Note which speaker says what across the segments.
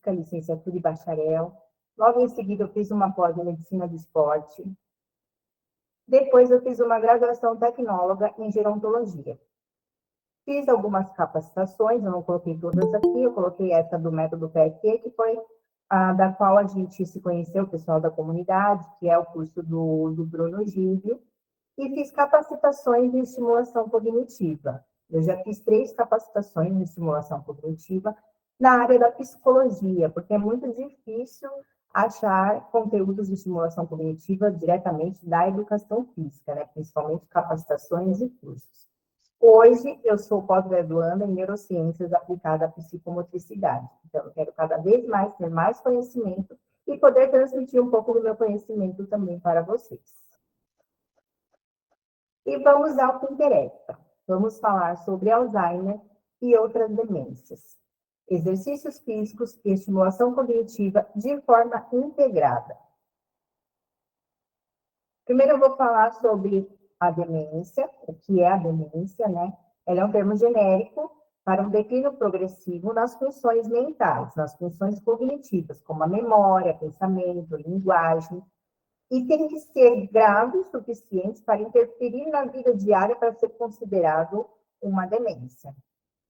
Speaker 1: física, licenciatura e bacharel. Logo em seguida, eu fiz uma pós em medicina do esporte. Depois, eu fiz uma graduação tecnóloga em gerontologia. Fiz algumas capacitações, eu não coloquei todas aqui, eu coloquei essa do método PET, que foi a da qual a gente se conheceu, o pessoal da comunidade, que é o curso do Bruno Gívio, e fiz capacitações em estimulação cognitiva. Eu já fiz 3 capacitações em estimulação cognitiva na área da psicologia, porque é muito difícil achar conteúdos de estimulação cognitiva diretamente da educação física, né? Principalmente capacitações e cursos. Hoje, eu sou pós-graduanda em neurociências aplicada à psicomotricidade. Então, eu quero cada vez mais ter mais conhecimento e poder transmitir um pouco do meu conhecimento também para vocês. E vamos ao que interessa. Vamos falar sobre Alzheimer e outras demências. Exercícios físicos e estimulação cognitiva de forma integrada. Primeiro eu vou falar sobre a demência, o que é a demência, né? Ela é um termo genérico para um declínio progressivo nas funções mentais, nas funções cognitivas, como a memória, pensamento, linguagem, e tem que ser grave o suficiente para interferir na vida diária para ser considerado uma demência.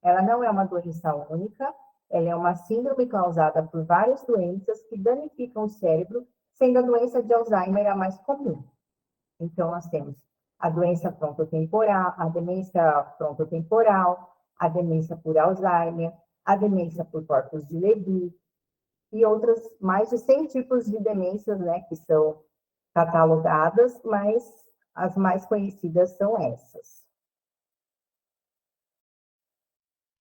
Speaker 1: Ela não é uma doença única, ela é uma síndrome causada por várias doenças que danificam o cérebro, sendo a doença de Alzheimer a mais comum. Então, nós temos a doença frontotemporal, a demência frontotemporal, a demência por Alzheimer, a demência por corpus de Lewy e outras, mais de 100 tipos de demências, né, que são catalogadas, mas as mais conhecidas são essas.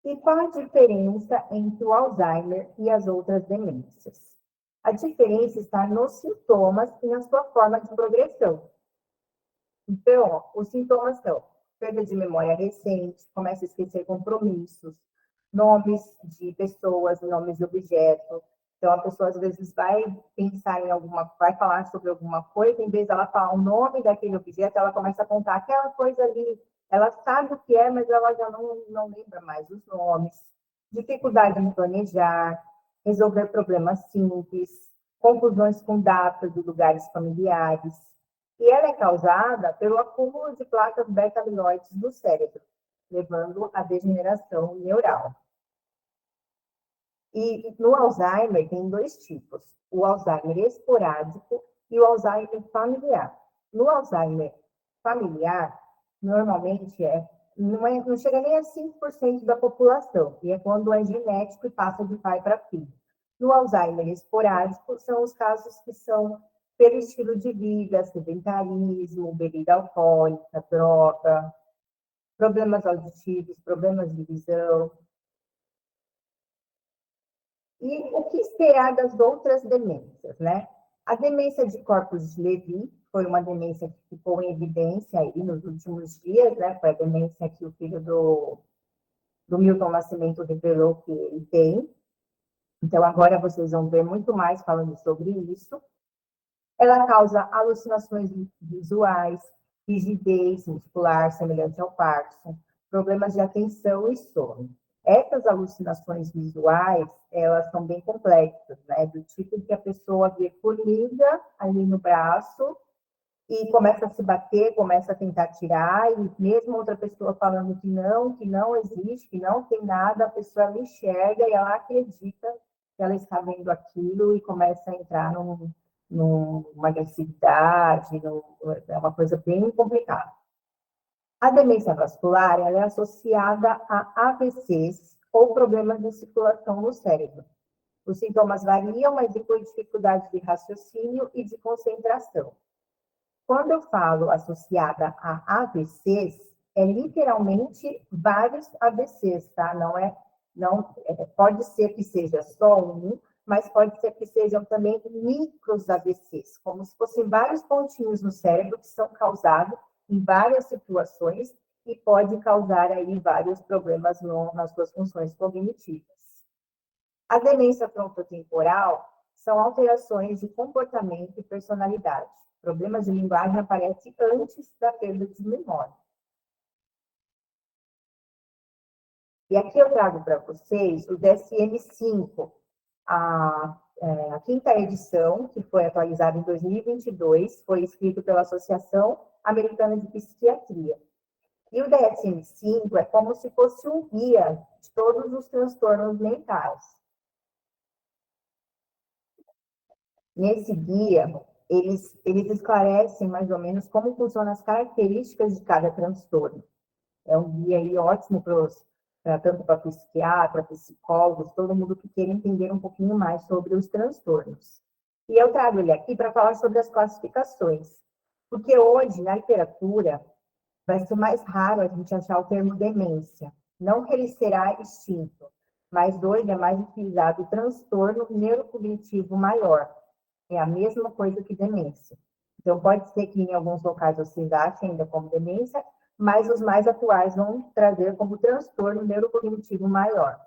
Speaker 1: E qual a diferença entre o Alzheimer e as outras demências? A diferença está nos sintomas e na sua forma de progressão. Então, os sintomas são perda de memória recente, começa a esquecer compromissos, nomes de pessoas, nomes de objetos. Então, a pessoa às vezes vai pensar em vai falar sobre alguma coisa, em vez dela falar o nome daquele objeto, ela começa a contar aquela coisa ali. Ela sabe o que é, mas ela já não lembra mais os nomes. Dificuldade em planejar, resolver problemas simples, confusões com datas de lugares familiares. E ela é causada pelo acúmulo de placas beta-amiloides no cérebro, levando à degeneração neural. E no Alzheimer tem 2 tipos, o Alzheimer esporádico e o Alzheimer familiar. No Alzheimer familiar, normalmente não chega nem a 5% da população, e é quando é genético e passa de pai para filho. No Alzheimer esporádico, são os casos que são pelo estilo de vida, sedentarismo, bebida alcoólica, droga, problemas auditivos, problemas de visão. E o que esperar das outras demências, né? A demência de corpus de Lewy foi uma demência que ficou em evidência aí nos últimos dias, né? Foi a demência que o filho do Milton Nascimento revelou que ele tem. Então, agora vocês vão ver muito mais falando sobre isso. Ela causa alucinações visuais, rigidez muscular semelhante ao Parkinson, problemas de atenção e sono. Essas alucinações visuais, elas são bem complexas, né? Do tipo que a pessoa vê formiga ali no braço e começa a se bater, começa a tentar tirar, e mesmo outra pessoa falando que não existe, que não tem nada, a pessoa me enxerga e ela acredita que ela está vendo aquilo e começa a entrar numa agressividade, é uma coisa bem complicada. A demência vascular ela é associada a AVCs ou problemas de circulação no cérebro. Os sintomas variam, mas incluem dificuldade de raciocínio e de concentração. Quando eu falo associada a AVCs, é literalmente vários AVCs, tá? Pode ser que seja só um, mas pode ser que sejam também micros AVCs, como se fossem vários pontinhos no cérebro que são causados em várias situações e pode causar aí vários problemas nas suas funções cognitivas. A demência frontotemporal são alterações de comportamento e personalidade. Problemas de linguagem aparecem antes da perda de memória. E aqui eu trago para vocês o DSM-5, A quinta edição, que foi atualizada em 2022, foi escrito pela Associação Americana de Psiquiatria. E o DSM-5 é como se fosse um guia de todos os transtornos mentais. Nesse guia, eles esclarecem mais ou menos como funcionam as características de cada transtorno. É um guia aí ótimo tanto para psiquiatra, psicólogos, todo mundo que queira entender um pouquinho mais sobre os transtornos. E eu trago ele aqui para falar sobre as classificações, porque hoje, na literatura, vai ser mais raro a gente achar o termo demência. Não que ele será extinto, mas hoje é mais utilizado o transtorno neurocognitivo maior. É a mesma coisa que demência. Então, pode ser que em alguns locais você ache ainda como demência, mas os mais atuais vão trazer como transtorno neurocognitivo maior.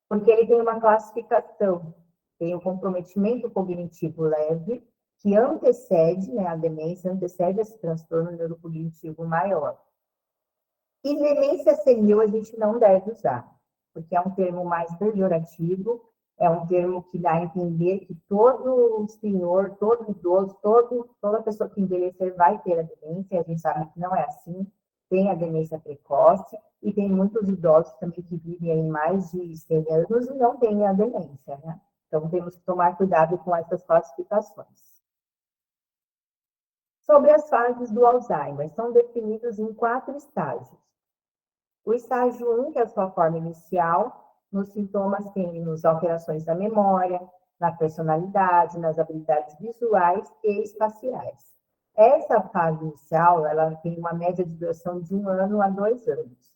Speaker 1: Porque ele tem uma classificação, tem o comprometimento cognitivo leve, que antecede, né, a demência, antecede esse transtorno neurocognitivo maior. E demência senil a gente não deve usar, porque é um termo mais pejorativo, é um termo que dá a entender que todo senhor, todo idoso, toda pessoa que envelhecer vai ter a demência, a gente sabe que não é assim, tem a demência precoce, e tem muitos idosos também que vivem aí mais de 100 anos e não têm a demência, né? Então, temos que tomar cuidado com essas classificações. Sobre as fases do Alzheimer, são definidos em 4 estágios. O estágio 1, que é a sua forma inicial, nos sintomas temos alterações da memória, na personalidade, nas habilidades visuais e espaciais. Essa fase inicial, ela tem uma média de duração de 1 ano a 2 anos.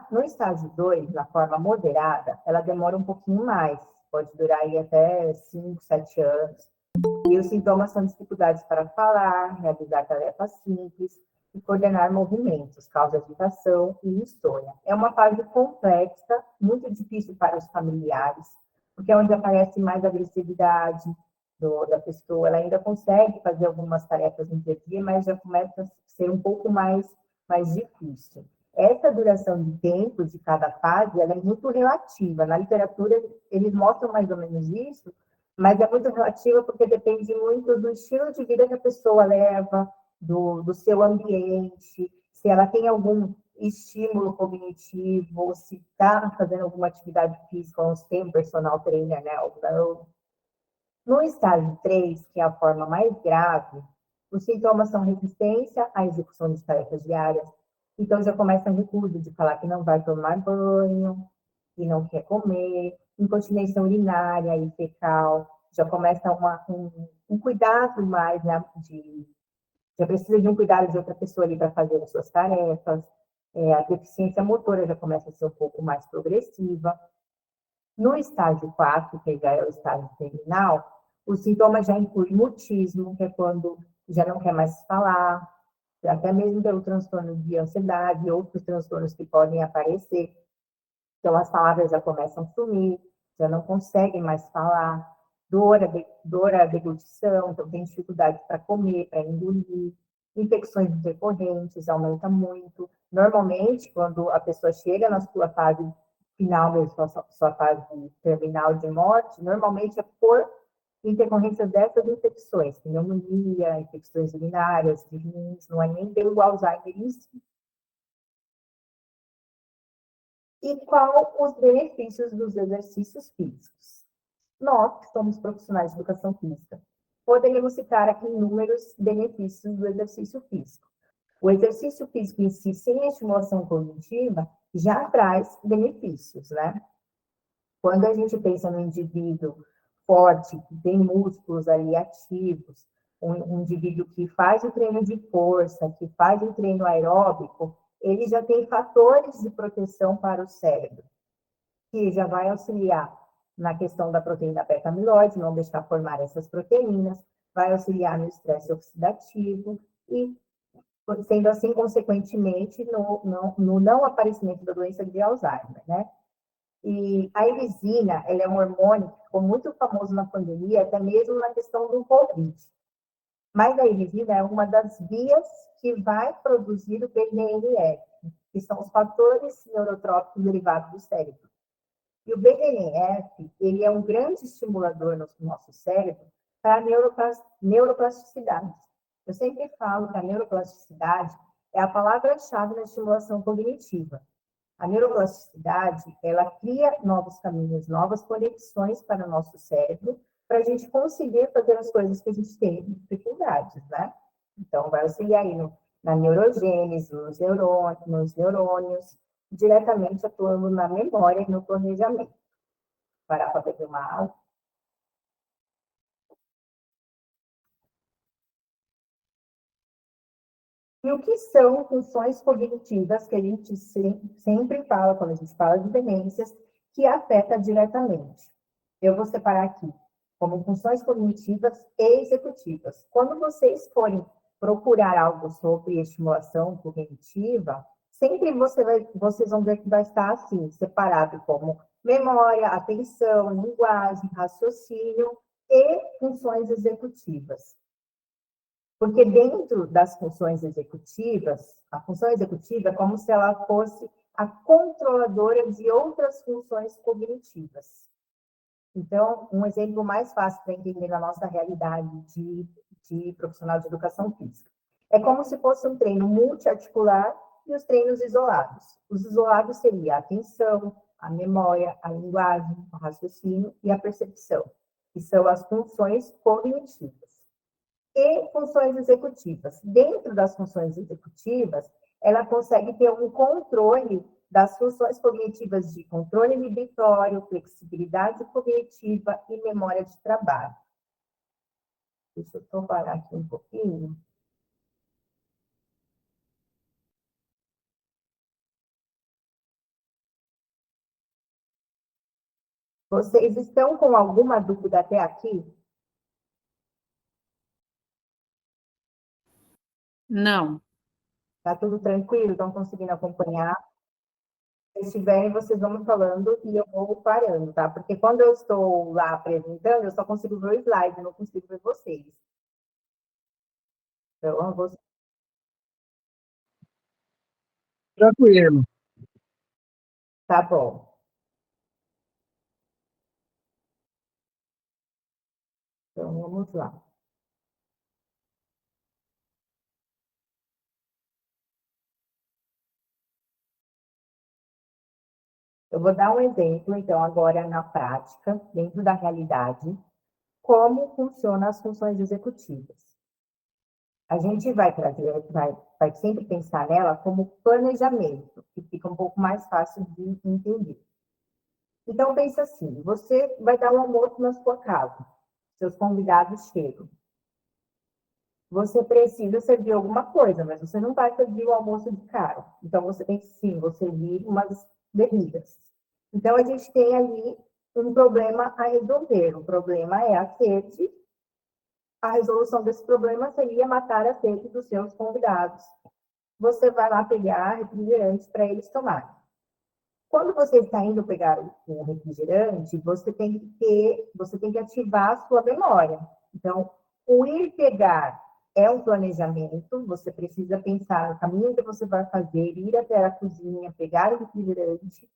Speaker 1: No estágio 2, na forma moderada, ela demora um pouquinho mais, pode durar aí até 5, 7 anos. E os sintomas são dificuldades para falar, realizar tarefas simples, e coordenar movimentos, causa agitação e insônia. É uma fase complexa, muito difícil para os familiares, porque é onde aparece mais agressividade da pessoa. Ela ainda consegue fazer algumas tarefas no dia a dia, mas já começa a ser um pouco mais difícil. Essa duração de tempo de cada fase, ela é muito relativa. Na literatura, eles mostram mais ou menos isso, mas é muito relativa porque depende muito do estilo de vida que a pessoa leva, do seu ambiente, se ela tem algum estímulo cognitivo, se está fazendo alguma atividade física, ou se tem um personal trainer, né, ou não. No estágio 3, que é a forma mais grave, os sintomas são resistência à execução de tarefas diárias. Então, já começa a recusa de falar que não vai tomar banho, que não quer comer, incontinência urinária e fecal. Já começa um cuidado mais, né, já precisa de um cuidado de outra pessoa ali para fazer as suas tarefas. A deficiência motora já começa a ser um pouco mais progressiva. No estágio 4, que já é o estágio terminal, os sintomas já incluem mutismo, que é quando já não quer mais falar, até mesmo pelo transtorno de ansiedade e outros transtornos que podem aparecer. Então, as palavras já começam a sumir, já não conseguem mais falar, dor à deglutição, então tem dificuldade para comer, para engolir, infecções intercorrentes aumenta muito. Normalmente, quando a pessoa chega na sua fase final, sua fase terminal de morte, normalmente é por intercorrência dessas infecções, pneumonia, infecções urinárias, de rins, não é nem pelo Alzheimer em si. E qual os benefícios dos exercícios físicos? Nós, que somos profissionais de educação física, poderíamos citar aqui inúmeros benefícios do exercício físico. O exercício físico em si, sem a estimulação cognitiva, já traz benefícios, né? Quando a gente pensa no indivíduo forte, que tem músculos ali ativos, um indivíduo que faz o treino de força, que faz o treino aeróbico, ele já tem fatores de proteção para o cérebro, que já vai auxiliar na questão da proteína beta-amiloide, não deixar formar essas proteínas, vai auxiliar no estresse oxidativo e, sendo assim, consequentemente, no não aparecimento da doença de Alzheimer, né? E a irisina, ela é um hormônio que ficou muito famoso na pandemia, até mesmo na questão do Covid. Mas a irisina é uma das vias que vai produzir o PNRR, que são os fatores neurotrópicos derivados do cérebro. E o BDNF, ele é um grande estimulador no nosso cérebro para a neuroplasticidade. Eu sempre falo que a neuroplasticidade é a palavra-chave na estimulação cognitiva. A neuroplasticidade, ela cria novos caminhos, novas conexões para o nosso cérebro, para a gente conseguir fazer as coisas que a gente tem dificuldades, né? Então, vai auxiliar aí na neurogênese, nos neurônios, diretamente atuando na memória e no planejamento. Parar para beber uma água. E o que são funções cognitivas que a gente sempre fala, quando a gente fala de demências, que afeta diretamente? Eu vou separar aqui como funções cognitivas e executivas. Quando vocês forem procurar algo sobre estimulação cognitiva, sempre vocês vão ver que vai estar assim, separado como memória, atenção, linguagem, raciocínio e funções executivas. Porque dentro das funções executivas, a função executiva é como se ela fosse a controladora de outras funções cognitivas. Então, um exemplo mais fácil para entender na nossa realidade de profissional de educação física. É como se fosse um treino multiarticular e os treinos isolados. Os isolados seriam a atenção, a memória, a linguagem, o raciocínio e a percepção, que são as funções cognitivas. E funções executivas. Dentro das funções executivas, ela consegue ter um controle das funções cognitivas de controle inibitório, flexibilidade cognitiva e memória de trabalho. Deixa eu comparar aqui um pouquinho. Vocês estão com alguma dúvida até aqui?
Speaker 2: Não.
Speaker 1: Está tudo tranquilo? Estão conseguindo acompanhar? Se estiverem, vocês vão me falando e eu vou parando, tá? Porque quando eu estou lá apresentando, eu só consigo ver o slide, não consigo ver vocês. Então, eu vou...
Speaker 3: Tranquilo.
Speaker 1: Tá bom. Então, vamos lá. Eu vou dar um exemplo, então, agora na prática, dentro da realidade, como funcionam as funções executivas. A gente vai sempre pensar nela como planejamento, que fica um pouco mais fácil de entender. Então, pensa assim, você vai dar um almoço na sua casa, seus convidados chegam. Você precisa servir alguma coisa, mas você não vai servir o almoço de cara. Então, você tem que, sim, você servir umas bebidas. Então, a gente tem ali um problema a resolver. O problema é a sede. A resolução desse problema seria matar a sede dos seus convidados. Você vai lá pegar refrigerantes para eles tomarem. Quando você está indo pegar o refrigerante, você tem que ativar a sua memória. Então, o ir pegar é um planejamento, você precisa pensar no caminho que você vai fazer, ir até a cozinha, pegar o refrigerante,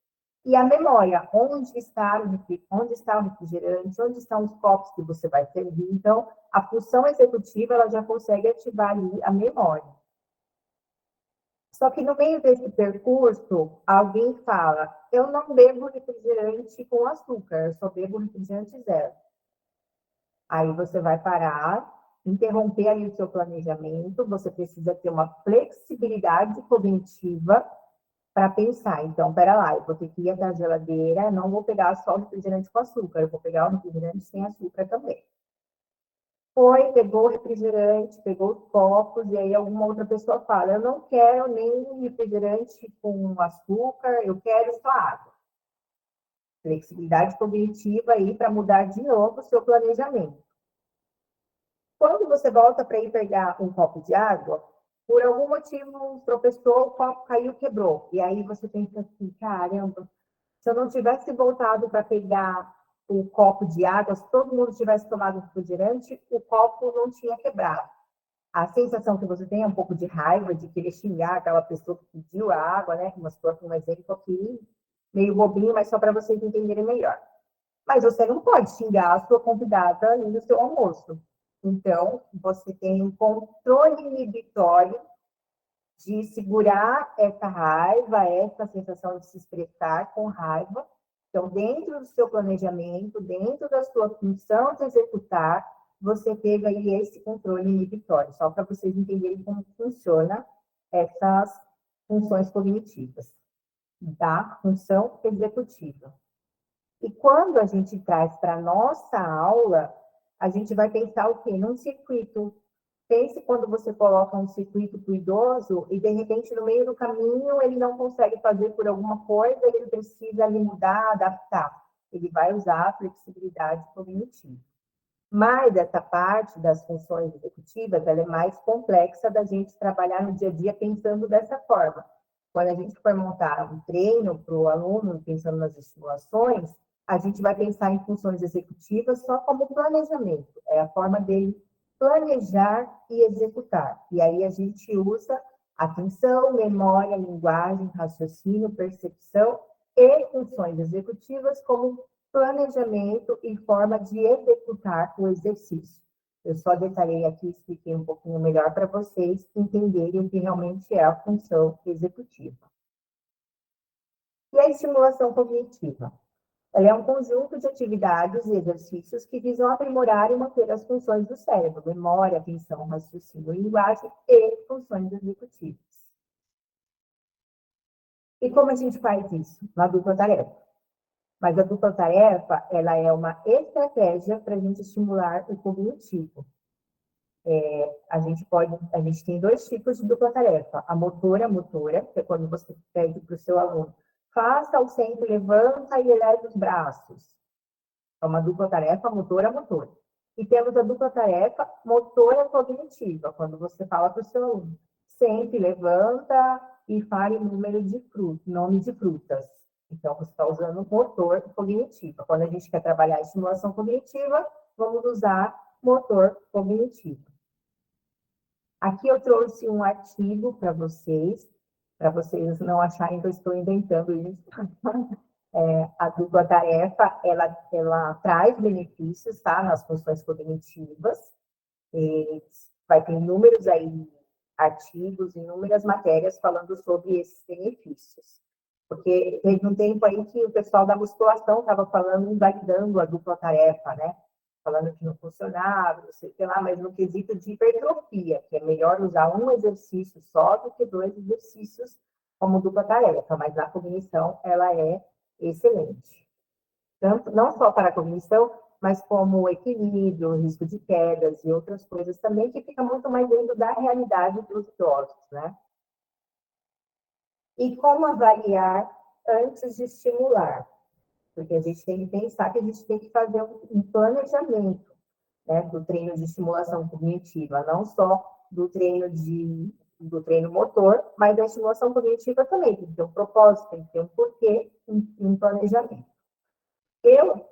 Speaker 1: e a memória, onde está o refrigerante, onde estão os copos que você vai servir. Então, a função executiva ela já consegue ativar ali a memória. Só que no meio desse percurso, alguém fala: eu não bebo refrigerante com açúcar, eu só bebo refrigerante zero. Aí você vai parar, interromper ali o seu planejamento, você precisa ter uma flexibilidade cognitiva para pensar. Então, pera lá, eu vou ter que ir até a geladeira, não vou pegar só o refrigerante com açúcar, eu vou pegar o refrigerante sem açúcar também. Foi, pegou o refrigerante, pegou os copos, e aí alguma outra pessoa fala: eu não quero nem refrigerante com açúcar, eu quero só água. Flexibilidade cognitiva aí para mudar de novo o seu planejamento. Quando você volta para ir pegar um copo de água, por algum motivo tropeçou, o copo caiu, quebrou. E aí você pensa assim: caramba, se eu não tivesse voltado para pegar o copo de água, se todo mundo tivesse tomado refrigerante, o copo não tinha quebrado. A sensação que você tem é um pouco de raiva, de querer xingar aquela pessoa que pediu a água, né? Como se fosse um exemplo aqui, meio bobinho, mas só para vocês entenderem melhor. Mas você não pode xingar a sua convidada ali no seu almoço. Então, você tem um controle inibitório de segurar essa raiva, essa sensação de se expressar com raiva. Então, dentro do seu planejamento, dentro da sua função de executar, você teve aí esse controle inibitório, só para vocês entenderem como funciona essas funções cognitivas da função executiva. E quando a gente traz para a nossa aula, a gente vai pensar o quê? Num circuito. Pense quando você coloca um circuito para o idoso e, de repente, no meio do caminho, ele não consegue fazer por alguma coisa, ele precisa ali mudar, adaptar. Ele vai usar a flexibilidade cognitiva. Mas essa parte das funções executivas, ela é mais complexa da gente trabalhar no dia a dia pensando dessa forma. Quando a gente for montar um treino para o aluno, pensando nas estimulações, a gente vai pensar em funções executivas só como planejamento. É a forma dele planejar e executar. E aí a gente usa atenção, memória, linguagem, raciocínio, percepção e funções executivas como planejamento e forma de executar o exercício. Eu só detalhei aqui, expliquei um pouquinho melhor para vocês entenderem o que realmente é a função executiva. E a estimulação cognitiva? Ela é um conjunto de atividades e exercícios que visam aprimorar e manter as funções do cérebro, memória, atenção, raciocínio, linguagem e funções executivas. E como a gente faz isso? Na dupla tarefa. Mas a dupla tarefa, ela é uma estratégia para a gente estimular o cognitivo. A gente tem dois tipos de dupla tarefa. A motora, que é quando você pede para o seu aluno, faça o centro, levanta e eleva os braços. É uma dupla tarefa motora. E temos a dupla tarefa motora cognitiva, quando você fala para o seu aluno, sente, levanta e fale nome de frutas. Então, você está usando o motor cognitivo. Quando a gente quer trabalhar a estimulação cognitiva, vamos usar motor cognitivo. Aqui eu trouxe um artigo para vocês não acharem que eu estou inventando isso. A dupla tarefa, ela traz benefícios, tá? Nas funções cognitivas. E vai ter inúmeros aí artigos, inúmeras matérias falando sobre esses benefícios. Porque teve um tempo aí que o pessoal da musculação estava falando, invalidando a dupla tarefa, né? Falando que não funcionava, não sei o que lá, mas no quesito de hipertrofia, que é melhor usar um exercício só do que dois exercícios como dupla tarefa, mas na cognição ela é excelente. Tanto, não só para a cognição, mas como o equilíbrio, o risco de quedas e outras coisas também, que fica muito mais dentro da realidade dos idosos, né? E como avaliar antes de estimular? Porque a gente tem que pensar que a gente tem que fazer um planejamento, né, do treino de estimulação cognitiva, não só do treino motor, mas da estimulação cognitiva também. Tem que ter um propósito, tem que ter um porquê, um planejamento. Eu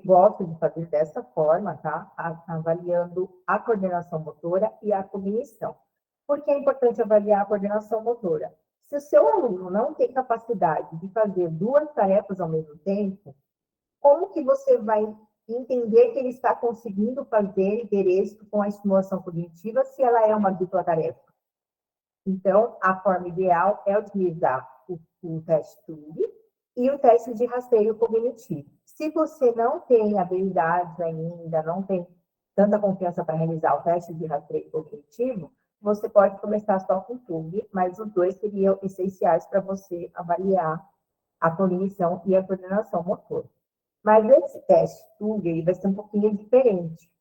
Speaker 1: gosto de fazer dessa forma, tá? Avaliando a coordenação motora e a cognição. Por que é importante avaliar a coordenação motora? Se o seu aluno não tem capacidade de fazer duas tarefas ao mesmo tempo, como que você vai entender que ele está conseguindo fazer e ter êxito com a estimulação cognitiva se ela é uma dupla tarefa? Então, a forma ideal é utilizar o teste TUG e o teste de rastreio cognitivo. Se você não tem habilidades ainda, não tem tanta confiança para realizar o teste de rastreio cognitivo, você pode começar só com o TUG, mas os dois seriam essenciais para você avaliar a cognição e a coordenação motor. Mas esse teste TUG ele vai ser um pouquinho diferente.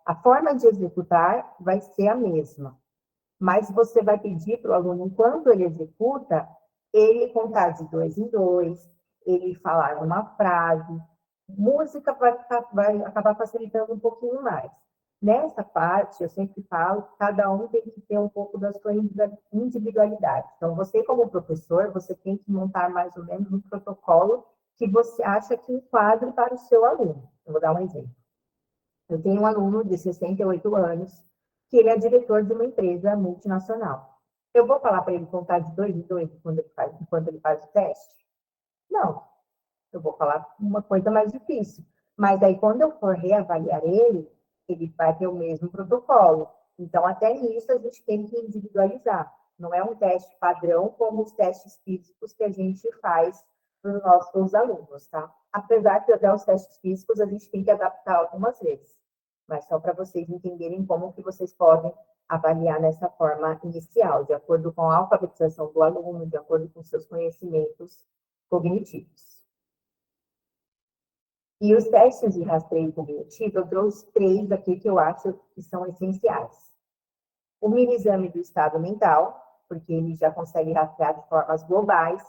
Speaker 1: A forma de executar vai ser a mesma, mas você vai pedir para o aluno, enquanto ele executa, ele contar de 2 em 2, ele falar uma frase. Música vai acabar facilitando um pouquinho mais. Nessa parte, eu sempre falo que cada um tem que ter um pouco da sua individualidade. Então, você como professor, você tem que montar mais ou menos um protocolo que você acha que enquadre para o seu aluno. Eu vou dar um exemplo. Eu tenho um aluno de 68 anos, que ele é diretor de uma empresa multinacional. Eu vou falar para ele contar de 2 em 2 enquanto ele faz o teste? Não, eu vou falar uma coisa mais difícil. Mas aí, quando eu for reavaliar ele vai ter o mesmo protocolo. Então, até nisso, a gente tem que individualizar. Não é um teste padrão como os testes físicos que a gente faz para os nossos alunos, tá? Apesar que até os testes físicos a gente tem que adaptar algumas vezes. Mas só para vocês entenderem como que vocês podem avaliar nessa forma inicial, de acordo com a alfabetização do aluno, de acordo com seus conhecimentos cognitivos. E os testes de rastreio cognitivo, eu trouxe 3 aqui que eu acho que são essenciais. O mini exame do estado mental, porque ele já consegue rastrear de formas globais,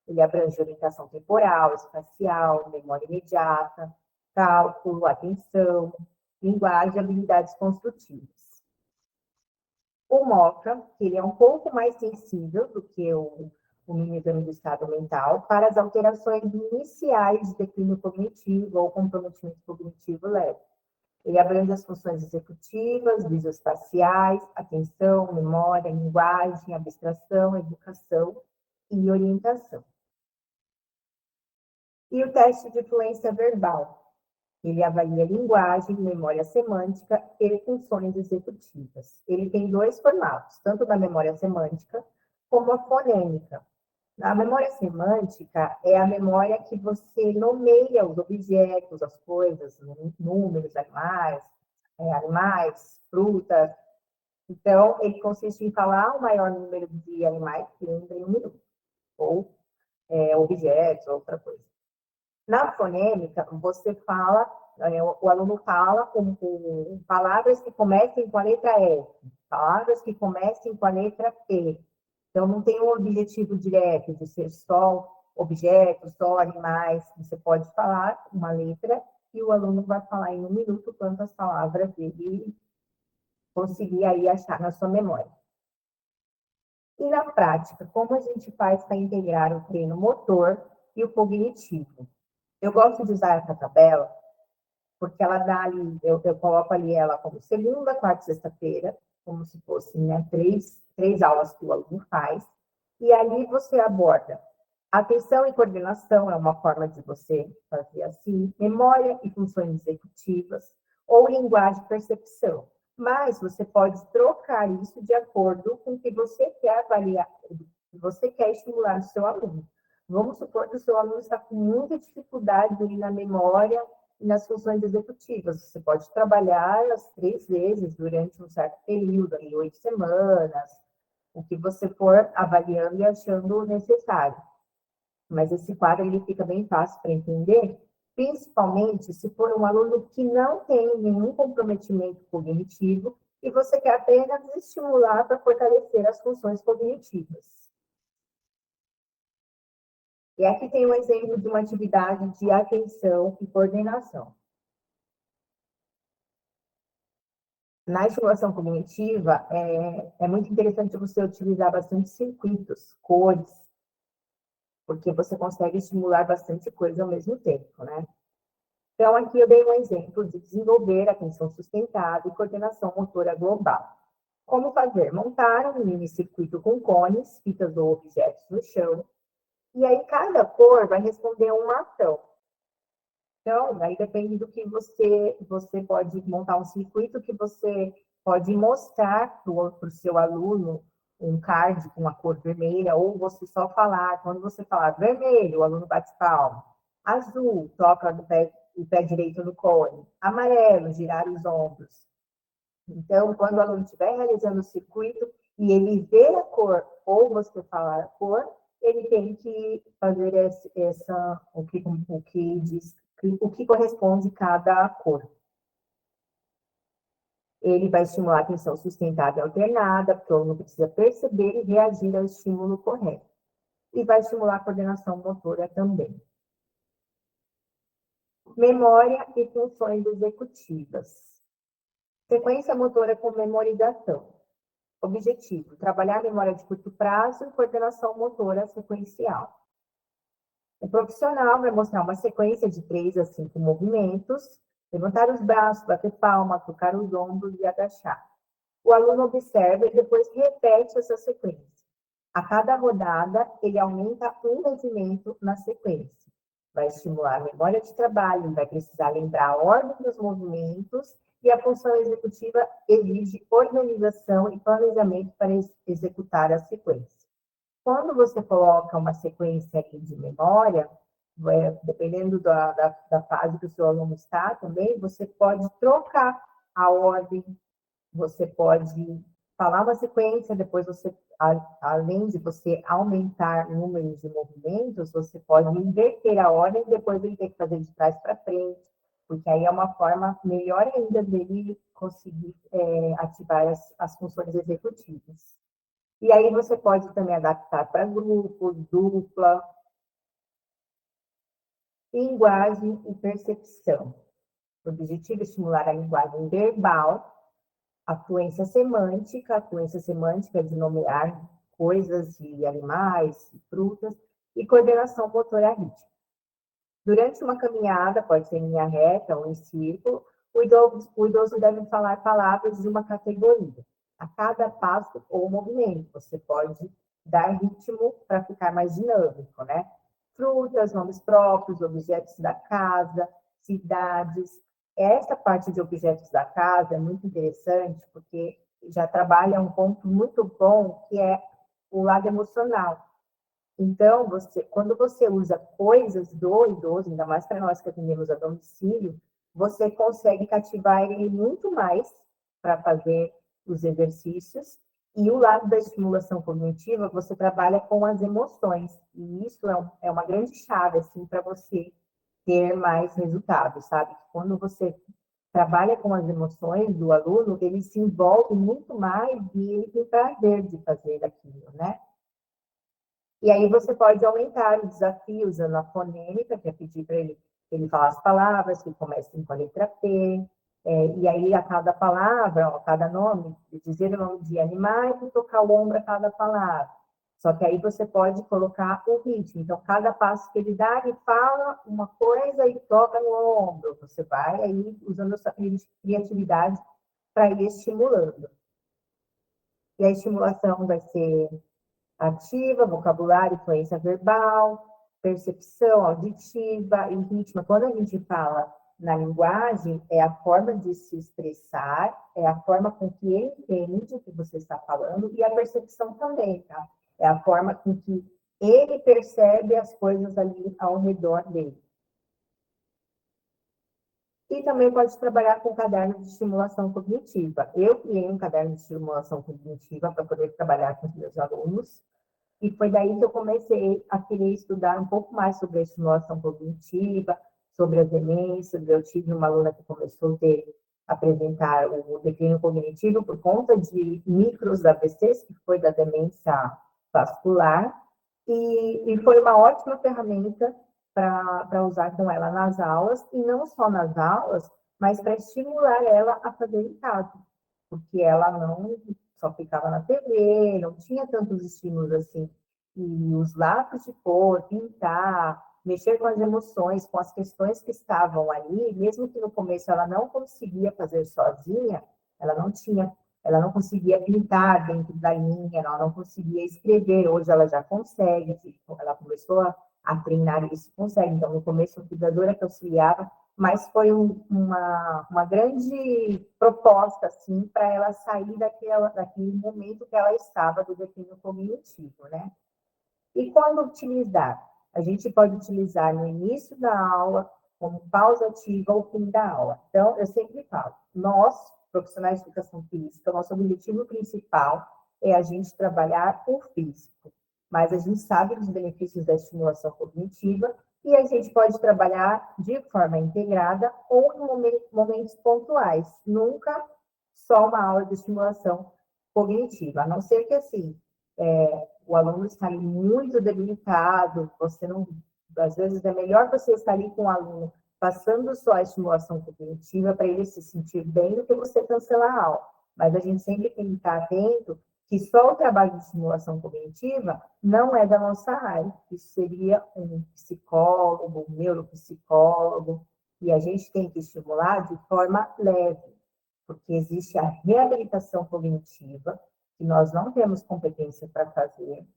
Speaker 1: ele abrange orientação temporal, espacial, memória imediata, cálculo, atenção, linguagem e habilidades construtivas. O MOCA, que ele é um pouco mais sensível do que o mini exame do estado mental, para as alterações iniciais de declínio cognitivo ou comprometimento cognitivo leve. Ele abrange as funções executivas, visoespaciais, atenção, memória, linguagem, abstração, educação e orientação. E o teste de fluência verbal. Ele avalia linguagem, memória semântica e funções executivas. Ele tem 2 formatos, tanto da memória semântica como a fonêmica. A memória semântica é a memória que você nomeia os objetos, as coisas, números, animais, frutas. Então, ele consiste em falar o maior número de animais que lembra em um minuto, ou objetos, outra coisa. Na fonêmica, você fala, o aluno fala com palavras que comecem com a letra F, palavras que comecem com a letra P. Então, não tem um objetivo direto de ser só objetos, só animais. Você pode falar uma letra e o aluno vai falar em um minuto quantas palavras ele conseguir aí achar na sua memória. E na prática, como a gente faz para integrar o treino motor e o cognitivo? Eu gosto de usar essa tabela, porque ela dá ali, eu coloco ali ela como segunda, quarta e sexta-feira, como se fossem, né, três aulas que o aluno faz, e ali você aborda atenção e coordenação, é uma forma de você fazer assim, memória e funções executivas, ou linguagem e percepção. Mas você pode trocar isso de acordo com o que você quer avaliar, o que você quer estimular no seu aluno. Vamos supor que o seu aluno está com muita dificuldade ali na memória e nas funções executivas. Você pode trabalhar as 3 vezes durante um certo período, ali 8 semanas, o que você for avaliando e achando necessário. Mas esse quadro ele fica bem fácil para entender, principalmente se for um aluno que não tem nenhum comprometimento cognitivo e você quer apenas estimular para fortalecer as funções cognitivas. E aqui tem um exemplo de uma atividade de atenção e coordenação. Na estimulação cognitiva, é muito interessante você utilizar bastante circuitos, cores, porque você consegue estimular bastante coisa ao mesmo tempo, né? Então, aqui eu dei um exemplo de desenvolver atenção sustentada e coordenação motora global. Como fazer? Montar um mini circuito com cones, fitas ou objetos no chão, e aí cada cor vai responder a uma ação. Então, aí depende do que você pode montar um circuito que você pode mostrar para o seu aluno um card com a cor vermelha, ou você só falar, quando você falar vermelho, o aluno bate palma. Azul, toca o pé direito no cone. Amarelo, girar os ombros. Então, quando o aluno estiver realizando o circuito e ele ver a cor, ou você falar a cor, ele tem que fazer o que corresponde cada cor. Ele vai estimular a atenção sustentada e alternada, porque o aluno precisa perceber e reagir ao estímulo correto. E vai estimular a coordenação motora também. Memória e funções executivas. Sequência motora com memorização. Objetivo: trabalhar a memória de curto prazo e coordenação motora sequencial. O profissional vai mostrar uma sequência de 3 a 5 movimentos: levantar os braços, bater palma, tocar os ombros e agachar. O aluno observa e depois repete essa sequência. A cada rodada, ele aumenta um rendimento na sequência. Vai estimular a memória de trabalho, vai precisar lembrar a ordem dos movimentos e a função executiva exige organização e planejamento para executar a sequência. Quando você coloca uma sequência de memória, dependendo da fase que o seu aluno está também, você pode trocar a ordem, você pode falar uma sequência, depois você, além de você aumentar o número de movimentos, você pode inverter a ordem, depois ele tem que fazer de trás para frente, porque aí é uma forma melhor ainda dele conseguir ativar as funções executivas. E aí você pode também adaptar para grupo, dupla, linguagem e percepção. O objetivo é estimular a linguagem verbal, a fluência semântica é de nomear coisas e animais, frutas, e coordenação motora rítmica. Durante uma caminhada, pode ser em linha reta ou em círculo, o idoso deve falar palavras de uma categoria. A cada passo ou movimento, você pode dar ritmo para ficar mais dinâmico, né? Frutas, nomes próprios, objetos da casa, cidades. Essa parte de objetos da casa é muito interessante, porque já trabalha um ponto muito bom, que é o lado emocional. Então, quando você usa coisas do idoso, ainda mais para nós que atendemos a domicílio, você consegue cativar ele muito mais para fazer os exercícios. E o lado da estimulação cognitiva, você trabalha com as emoções. E isso é uma grande chave, assim, para você ter mais resultados, sabe? Quando você trabalha com as emoções do aluno, ele se envolve muito mais e ele tem prazer de fazer aquilo, né? E aí você pode aumentar o desafio usando a fonêmica, que é pedir para ele falar as palavras que comecem com a letra P, e aí a cada palavra, a cada nome, dizer o nome de animais e tocar o ombro a cada palavra. Só que aí você pode colocar o ritmo. Então, cada passo que ele dá, ele fala uma coisa e toca no ombro. Você vai aí usando a sua criatividade para ir estimulando. E a estimulação vai ser ativa, vocabulário, influência verbal, percepção auditiva e ritmo. Quando a gente fala na linguagem, é a forma de se expressar, é a forma com que ele entende o que você está falando e a percepção também, tá? É a forma com que ele percebe as coisas ali ao redor dele. E também pode trabalhar com caderno de estimulação cognitiva. Eu criei um caderno de estimulação cognitiva para poder trabalhar com os meus alunos. E foi daí que eu comecei a querer estudar um pouco mais sobre a estimulação cognitiva, sobre as demências. Eu tive uma aluna que começou a apresentar o declínio cognitivo por conta de micros AVCs, que foi da demência vascular, e foi uma ótima ferramenta para usar com ela nas aulas, e não só nas aulas, mas para estimular ela a fazer em casa, porque ela não só ficava na TV, não tinha tantos estímulos assim. E os lápis de cor, pintar, mexer com as emoções, com as questões que estavam ali, mesmo que no começo ela não conseguia fazer sozinha, ela não conseguia pintar dentro da linha, ela não conseguia escrever, hoje ela já consegue, ela começou a treinar isso, consegue. Então, no começo, a cuidadora que auxiliava, mas foi uma grande proposta, assim, para ela sair daquele momento que ela estava do declínio cognitivo, né? E quando utilizar? A gente pode utilizar no início da aula, como pausa ativa ou fim da aula. Então, eu sempre falo, nós, profissionais de educação física, nosso objetivo principal é a gente trabalhar o físico, mas a gente sabe dos benefícios da estimulação cognitiva e a gente pode trabalhar de forma integrada ou em momentos pontuais, nunca só uma aula de estimulação cognitiva, a não ser que, assim, o aluno está ali muito debilitado, você não, às vezes é melhor você estar ali com o aluno passando só a estimulação cognitiva para ele se sentir bem do que você cancelar a aula. Mas a gente sempre tem que estar atento que só o trabalho de estimulação cognitiva não é da nossa área. Isso seria um psicólogo, um neuropsicólogo, e a gente tem que estimular de forma leve, porque existe a reabilitação cognitiva, que nós não temos competência para fazer,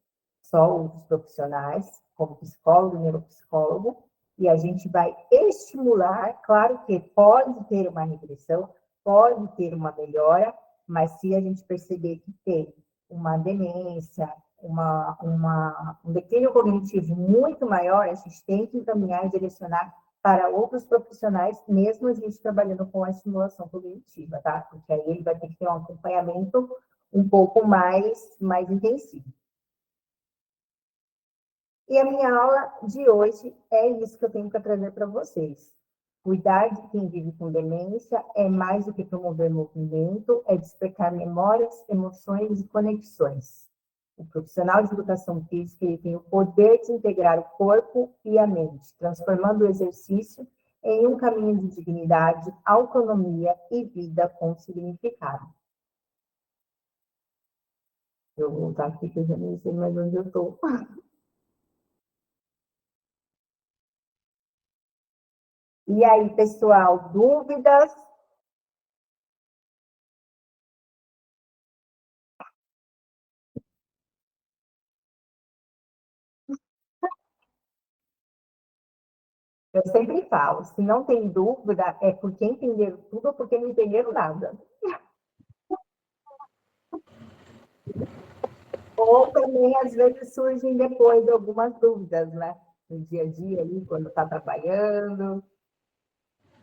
Speaker 1: só outros profissionais, como psicólogo, neuropsicólogo, e a gente vai estimular, claro que pode ter uma regressão, pode ter uma melhora, mas se a gente perceber que tem uma demência, um declínio cognitivo muito maior, a gente tem que encaminhar e direcionar para outros profissionais, mesmo a gente trabalhando com a estimulação cognitiva, tá? Porque aí ele vai ter que ter um acompanhamento um pouco mais intensivo. E a minha aula de hoje é isso que eu tenho para trazer para vocês. Cuidar de quem vive com demência é mais do que promover movimento, é despertar memórias, emoções e conexões. O profissional de educação física ele tem o poder de integrar o corpo e a mente, transformando o exercício em um caminho de dignidade, autonomia e vida com significado. Eu vou voltar aqui, que eu já nem sei mais onde eu estou. E aí, pessoal, dúvidas? Eu sempre falo, se não tem dúvida, é porque entenderam tudo ou porque não entenderam nada. Ou também, às vezes, surgem depois algumas dúvidas, né? No dia a dia, ali, quando está trabalhando.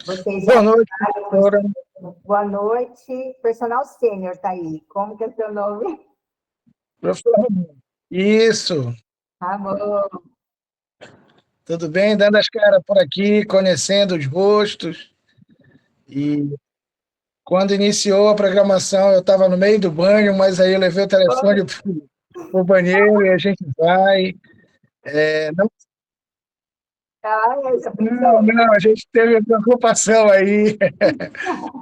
Speaker 1: Vocês já
Speaker 3: Boa noite,
Speaker 1: sabem,
Speaker 3: professora.
Speaker 1: boa noite. Personal sênior tá aí. Como que é seu nome?
Speaker 3: Professor Ramon. Isso,
Speaker 1: Amor.
Speaker 3: tudo bem? Dando as caras por aqui, conhecendo os rostos. E quando iniciou a programação, eu estava no meio do banho, mas aí eu levei o telefone para o banheiro e a gente vai. Não,
Speaker 1: Ai, já
Speaker 3: não,
Speaker 1: pensou?
Speaker 3: não, a gente teve a preocupação aí,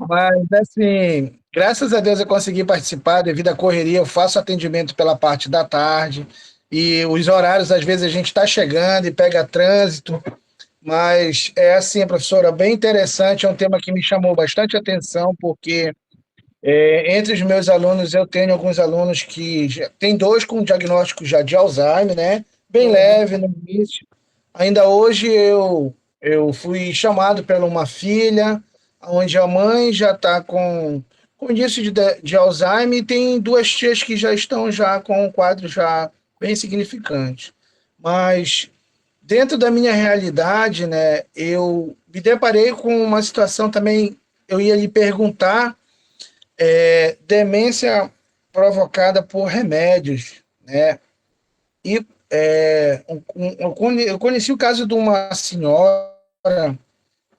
Speaker 3: mas assim, graças a Deus eu consegui participar devido à correria. Eu faço atendimento pela parte da tarde e os horários, às vezes, a gente está chegando e pega trânsito. Mas é assim, professora, bem interessante, é um tema que me chamou bastante atenção, porque entre os meus alunos eu tenho alguns alunos que tem dois com diagnóstico já de Alzheimer, né? Bem leve no início. Ainda hoje eu fui chamado pela uma filha, onde a mãe já está com indício de Alzheimer e tem duas tias que já estão já com um quadro já bem significante. Mas dentro da minha realidade, né, eu me deparei com uma situação também, eu ia lhe perguntar, demência provocada por remédios, né? E eu conheci o caso de uma senhora,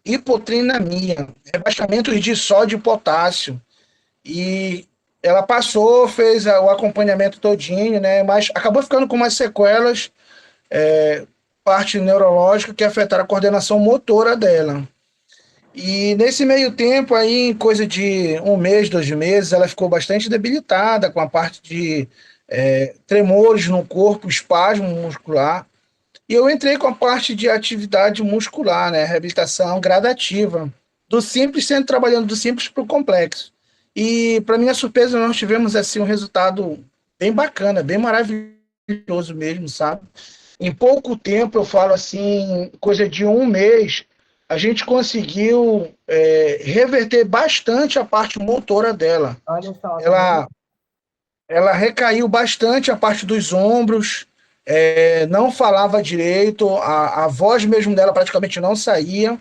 Speaker 3: hipotrenamia, rebaixamento de sódio e potássio, e ela passou, fez o acompanhamento todinho, né? Mas acabou ficando com umas sequelas, parte neurológica que afetaram a coordenação motora dela. E nesse meio tempo, aí, em coisa de um mês, 2 meses, ela ficou bastante debilitada com a parte de tremores no corpo, espasmo muscular. E eu entrei com a parte de atividade muscular, né, reabilitação gradativa, do simples, sempre trabalhando do simples para o complexo. E, para minha surpresa, nós tivemos assim um resultado bem bacana, bem maravilhoso mesmo, sabe? Em pouco tempo, eu falo assim, coisa de um mês, a gente conseguiu reverter bastante a parte motora dela.
Speaker 1: Olha só, tá vendo?
Speaker 3: Ela, ela recaiu bastante a parte dos ombros, não falava direito, a voz mesmo dela praticamente não saía.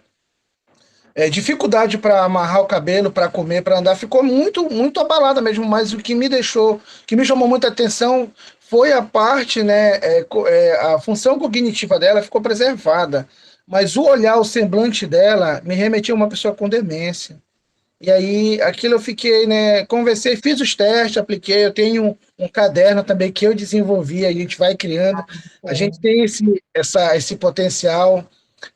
Speaker 3: Dificuldade para amarrar o cabelo, para comer, para andar, ficou muito, muito abalada mesmo. Mas o que me chamou muita atenção foi a parte, né, a função cognitiva dela ficou preservada. Mas o olhar, o semblante dela me remetia a uma pessoa com demência. E aí, aquilo eu fiquei, né, conversei, fiz os testes, apliquei, eu tenho um caderno também que eu desenvolvi, a gente vai criando, a gente tem esse potencial.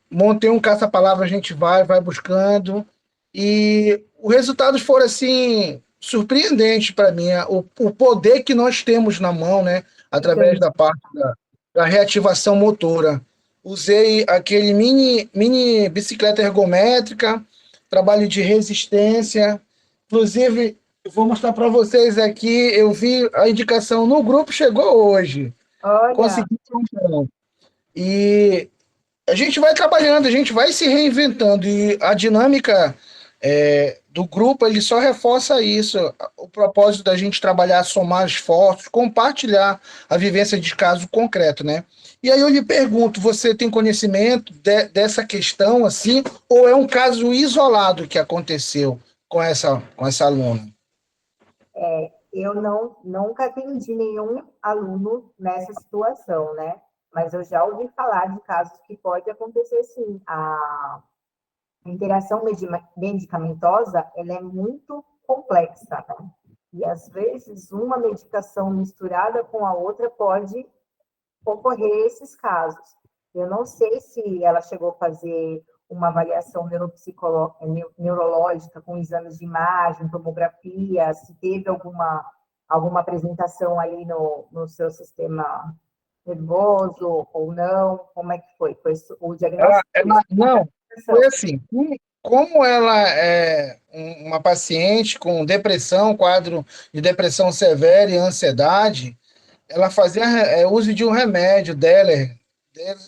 Speaker 3: Montei um caça-palavra, a gente vai buscando. E os resultados foram, assim, surpreendentes para mim. O poder que nós temos na mão, né? Através da parte da reativação motora. Usei aquele mini bicicleta ergométrica, trabalho de resistência. Inclusive, eu vou mostrar para vocês aqui. Eu vi a indicação no grupo, chegou hoje.
Speaker 1: Olha,
Speaker 3: consegui ter um plano. E a gente vai trabalhando, a gente vai se reinventando e a dinâmica do grupo ele só reforça isso, o propósito da gente trabalhar, somar esforços, compartilhar a vivência de caso concreto, né? E aí eu lhe pergunto, você tem conhecimento dessa questão assim, ou é um caso isolado que aconteceu com essa aluna?
Speaker 1: eu nunca atendi nenhum aluno nessa situação, né? Mas eu já ouvi falar de casos que pode acontecer sim. A interação medicamentosa, ela é muito complexa, né? E às vezes uma medicação misturada com a outra pode ocorrer esses casos. Eu não sei se ela chegou a fazer uma avaliação neurológica com exames de imagem, tomografia, se teve alguma apresentação ali no seu sistema nervoso ou não, como é que foi? Foi o diagnóstico foi isso?
Speaker 3: Não, foi assim. Como ela é uma paciente com depressão, quadro de depressão severa e ansiedade, ela fazia uso de um remédio dela,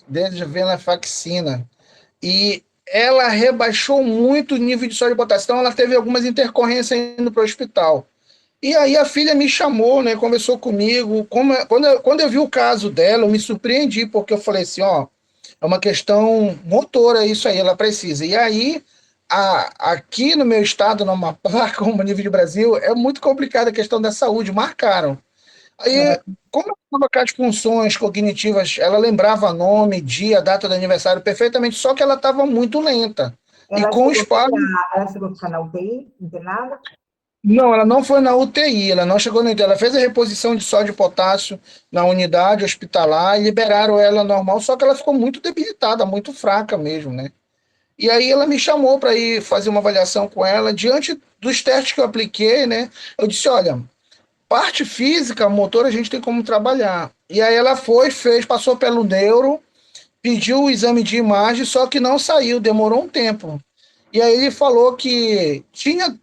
Speaker 3: desde venlafaxina, e ela rebaixou muito o nível de sódio e potássio. Então, ela teve algumas intercorrências indo para o hospital. E aí a filha me chamou, né, conversou comigo. Quando eu vi o caso dela, eu me surpreendi, porque eu falei assim, ó, é uma questão motora isso aí, ela precisa. E aí, aqui no meu estado, no Amapá, como nível de Brasil, é muito complicada a questão da saúde, marcaram. Aí, como ela estava com as funções cognitivas, ela lembrava nome, dia, data do aniversário perfeitamente, só que ela estava muito lenta. E
Speaker 1: Ela
Speaker 3: com o
Speaker 1: chegou a
Speaker 3: espasmo.
Speaker 1: ficar, ela chegou a ficar na UTI, internada?
Speaker 3: Não, ela não foi na UTI, ela não chegou na UTI, ela fez a reposição de sódio e potássio na unidade hospitalar e liberaram ela normal, só que ela ficou muito debilitada, muito fraca mesmo, né? E aí ela me chamou para ir fazer uma avaliação com ela. Diante dos testes que eu apliquei, né? Eu disse, olha, parte física, motor, a gente tem como trabalhar. E aí ela foi, fez, passou pelo neuro, pediu o exame de imagem, só que não saiu, demorou um tempo. E aí ele falou que tinha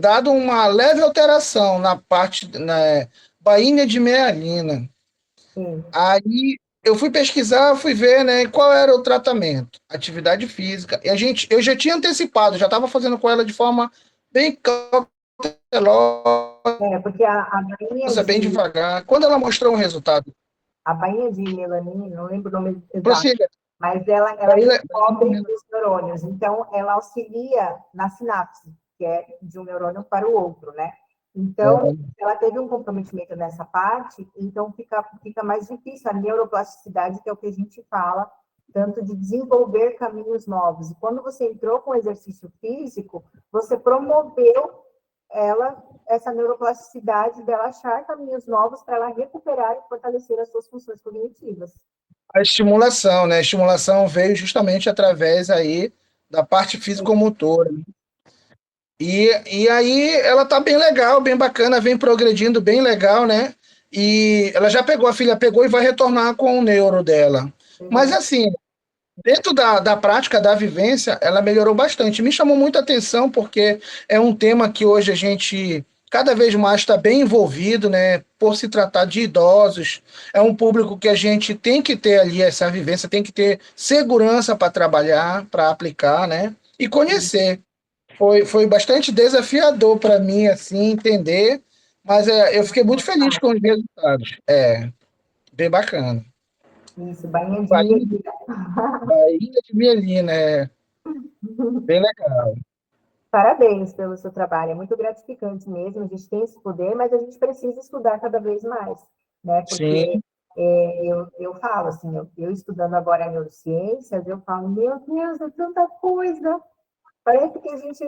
Speaker 3: dado uma leve alteração na parte, na bainha de mealina.
Speaker 1: Sim.
Speaker 3: Aí eu fui pesquisar, fui ver, né, qual era o tratamento, atividade física. E eu já tinha antecipado, já estava fazendo com ela de forma bem cautelosa,
Speaker 1: Porque a bainha
Speaker 3: bem devagar. Quando ela mostrou o resultado,
Speaker 1: a bainha de melanina, não lembro o nome exato,
Speaker 3: prossiga.
Speaker 1: mas ela
Speaker 3: Aí,
Speaker 1: encobre os neurônios, então ela auxilia na sinapse, que é de um neurônio para o outro, né? Então, ela teve um comprometimento nessa parte, então fica mais difícil a neuroplasticidade, que é o que a gente fala, tanto de desenvolver caminhos novos. E quando você entrou com o exercício físico, você promoveu essa neuroplasticidade dela achar caminhos novos para ela recuperar e fortalecer as suas funções cognitivas.
Speaker 3: a estimulação, né? A estimulação veio justamente através aí da parte físico-motora. E aí ela tá bem legal, bem bacana, vem progredindo bem legal, né? E ela já pegou, a filha pegou e vai retornar com o neuro dela. Mas
Speaker 1: Uhum.
Speaker 3: assim, dentro da prática, da vivência, ela melhorou bastante. Me chamou muita atenção porque é um tema que hoje a gente cada vez mais está bem envolvido, né? Por se tratar de idosos, é um público que a gente tem que ter ali essa vivência, tem que ter segurança para trabalhar, para aplicar, né? E conhecer. Foi bastante desafiador para mim, assim, entender, mas eu fiquei muito feliz com os resultados. Bem bacana.
Speaker 1: Isso, bainha de
Speaker 3: Bahia,
Speaker 1: mielina.
Speaker 3: Bahia de Mielina, bem legal.
Speaker 1: Parabéns pelo seu trabalho, é muito gratificante mesmo. A gente tem esse poder, mas a gente precisa estudar cada vez mais, né? Porque
Speaker 3: Sim,
Speaker 1: eu falo assim, eu estudando agora neurociências, eu falo, meu Deus, é tanta coisa. Parece que a gente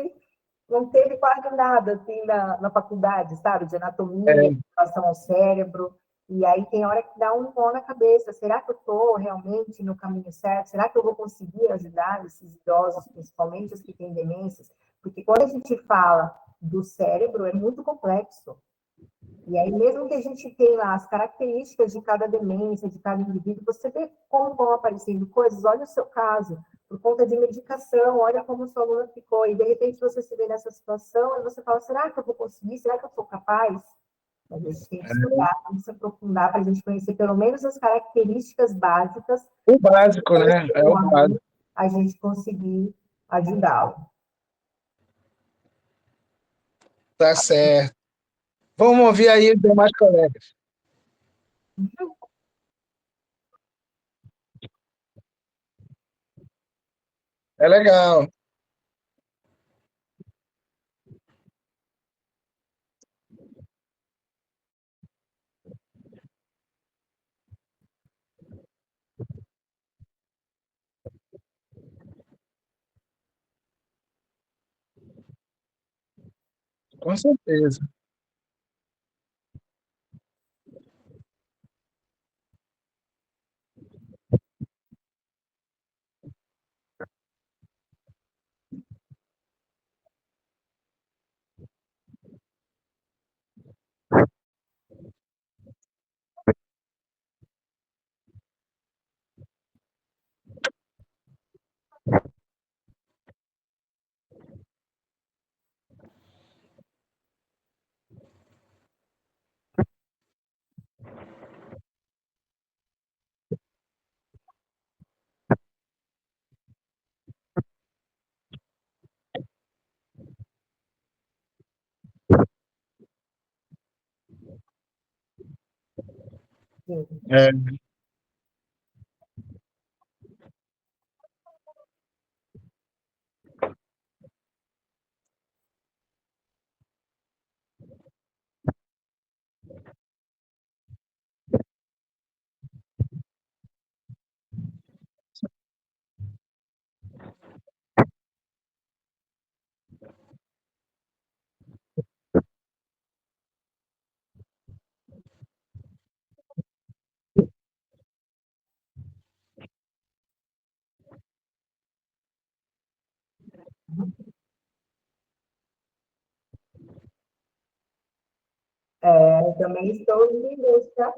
Speaker 1: não teve quase nada assim na faculdade, sabe? De anatomia, em
Speaker 3: é,
Speaker 1: relação ao cérebro. E aí tem hora que dá um nó na cabeça. Será que eu estou realmente no caminho certo? Será que eu vou conseguir ajudar esses idosos, principalmente os que têm demências? Porque quando a gente fala do cérebro, é muito complexo. E aí, mesmo que a gente tenha lá as características de cada demência, de cada indivíduo, você vê como vão aparecendo coisas. Olha o seu caso, por conta de medicação, olha como sua aluna ficou. E, de repente, você se vê nessa situação e você fala, será que eu vou conseguir? Será que eu sou capaz? A gente tem que estudar, tem que se aprofundar para a gente conhecer pelo menos as características básicas
Speaker 3: O básico, né? É
Speaker 1: do
Speaker 3: o básico.
Speaker 1: aluno, a gente conseguir ajudá-lo.
Speaker 3: Tá certo. Vamos ouvir aí os demais colegas. É legal, com certeza.
Speaker 1: Sim.
Speaker 3: É,
Speaker 1: Eu também estou em busca.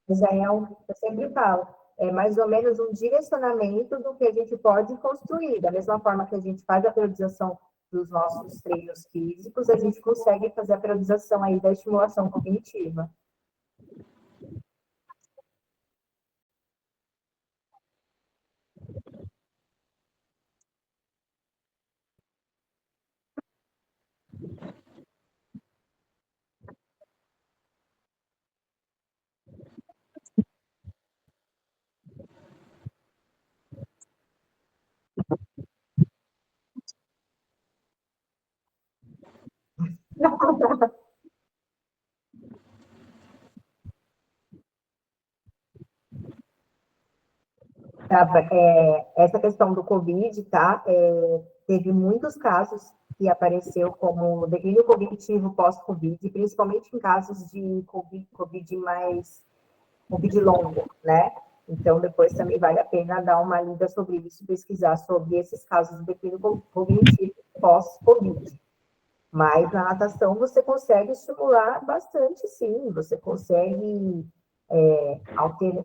Speaker 1: Já é eu sempre falo, é mais ou menos um direcionamento do que a gente pode construir. Da mesma forma que a gente faz a periodização dos nossos treinos físicos, a gente consegue fazer a periodização aí da estimulação cognitiva. Tá, essa questão do Covid, tá? Teve muitos casos que apareceu como declínio cognitivo pós-Covid, principalmente em casos de COVID mais Covid longo, né? Então, depois também vale a pena dar uma lida sobre isso, pesquisar sobre esses casos de declínio cognitivo pós-Covid. Mas na natação você consegue estimular bastante, sim. Você consegue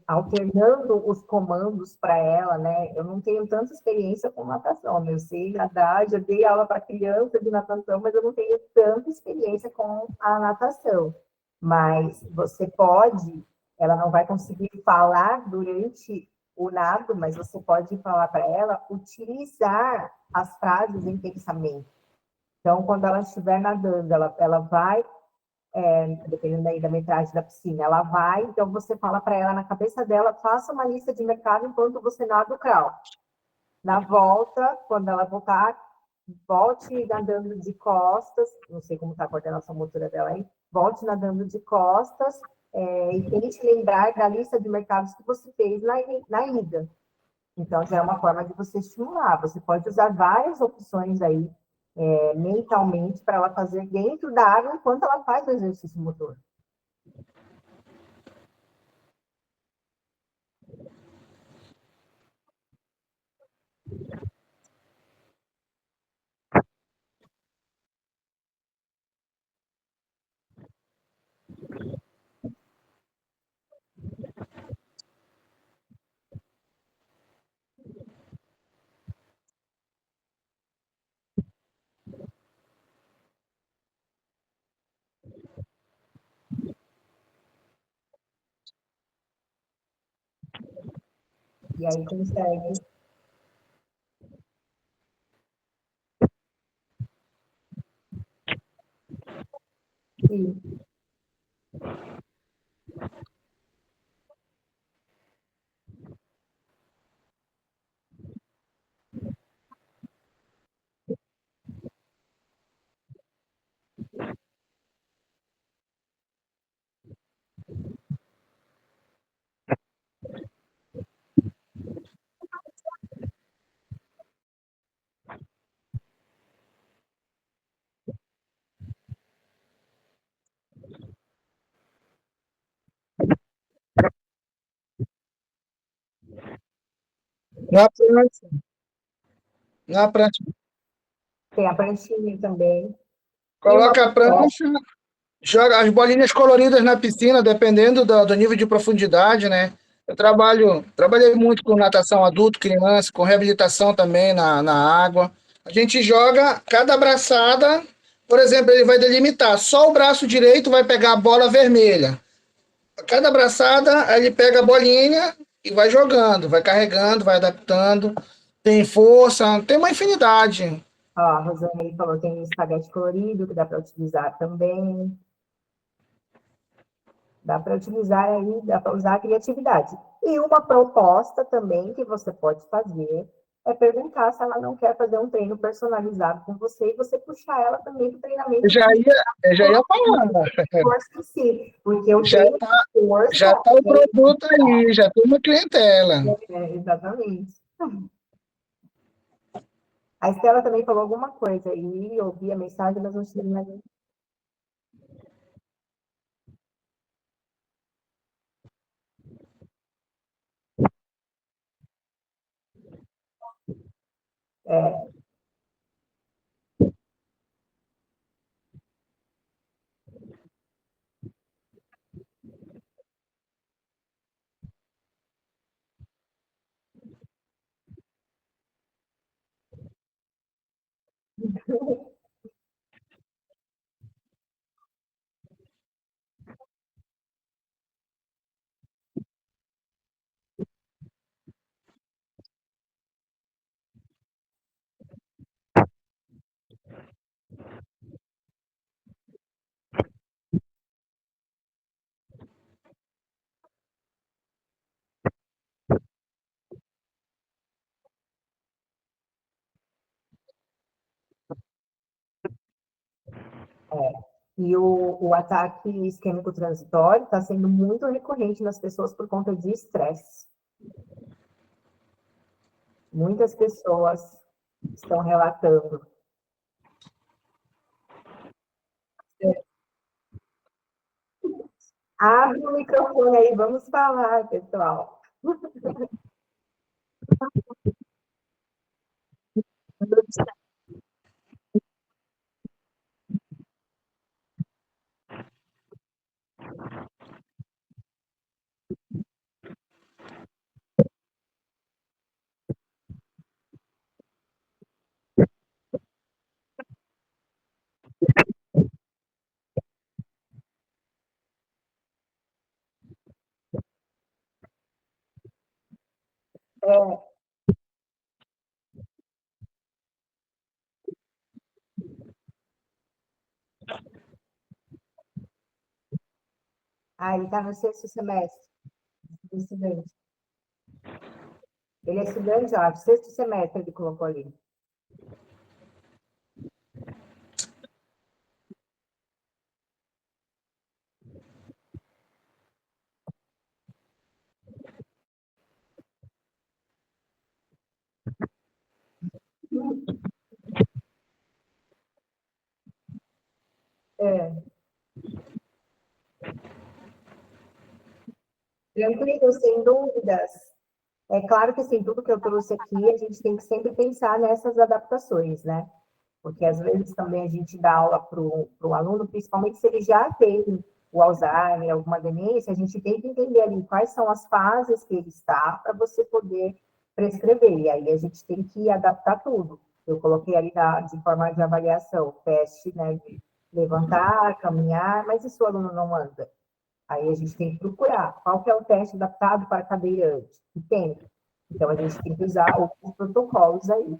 Speaker 1: alternando os comandos para ela, né? Eu não tenho tanta experiência com natação, né? Eu sei nadar, já dei aula para criança de natação, mas eu não tenho tanta experiência com a natação. Mas você pode, ela não vai conseguir falar durante o nado, mas você pode falar para ela utilizar as frases em pensamento. Então, quando ela estiver nadando, ela vai, dependendo aí da metragem da piscina, ela vai, então você fala para ela na cabeça dela, faça uma lista de mercado enquanto você nada o crawl. Na volta, quando ela voltar, volte nadando de costas, não sei como está a coordenação motora dela aí, volte nadando de costas e tente lembrar da lista de mercados que você fez na ida. Então, já é uma forma de você estimular. Você pode usar várias opções aí mentalmente para ela fazer dentro da água enquanto ela faz o exercício motor. E aí consegue. Sim.
Speaker 3: Na prancha, na prancha.
Speaker 1: Tem a pranchinha também. E uma
Speaker 3: Coloca a
Speaker 1: proposta.
Speaker 3: prancha, joga as bolinhas coloridas na piscina, dependendo do nível de profundidade, né? Trabalhei muito com natação adulto, criança, com reabilitação também na água. A gente joga cada braçada, por exemplo, ele vai delimitar. Só o braço direito vai pegar a bola vermelha. A cada braçada, ele pega a bolinha e vai jogando, vai carregando, vai adaptando. Tem força, tem uma infinidade.
Speaker 1: Ó, a Rosane falou que tem espaguete colorido, que dá para utilizar também. Dá para utilizar aí, dá para usar a criatividade. E uma proposta também que você pode fazer é perguntar se ela não quer fazer um treino personalizado com você e você puxar ela também para o
Speaker 3: Eu
Speaker 1: treinamento
Speaker 3: já
Speaker 1: de
Speaker 3: ia, eu já ia falar.
Speaker 1: força em si, porque o
Speaker 3: Já
Speaker 1: treino de
Speaker 3: já
Speaker 1: força
Speaker 3: tá o
Speaker 1: é
Speaker 3: produto aí, já tem uma clientela.
Speaker 1: exatamente. A Estela também falou alguma coisa aí, eu ouvi a mensagem, mas não sei mais. É, e o ataque isquêmico transitório está sendo muito recorrente nas pessoas por conta de estresse. Muitas pessoas estão relatando. Abre o microfone aí, vamos falar, pessoal. É, ele está no sexto semestre, estudante. Ele é estudante, ó, sexto semestre, ele colocou ali. Tranquilo, sem dúvidas. É claro que, assim, tudo que eu trouxe aqui, a gente tem que sempre pensar nessas adaptações, né? Porque, às vezes, também a gente dá aula para o aluno, principalmente se ele já tem o Alzheimer, alguma demência, a gente tem que entender ali quais são as fases que ele está para você poder prescrever. E aí a gente tem que adaptar tudo. Eu coloquei ali de forma de avaliação, teste, né, de levantar, caminhar, mas e se o aluno não anda? Aí a gente tem que procurar qual que é o teste adaptado para cadeirante. E tem. Então, a gente tem que usar outros protocolos aí.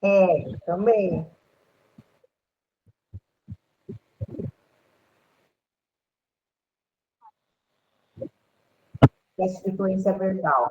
Speaker 1: É, também. Teste de fluência verbal.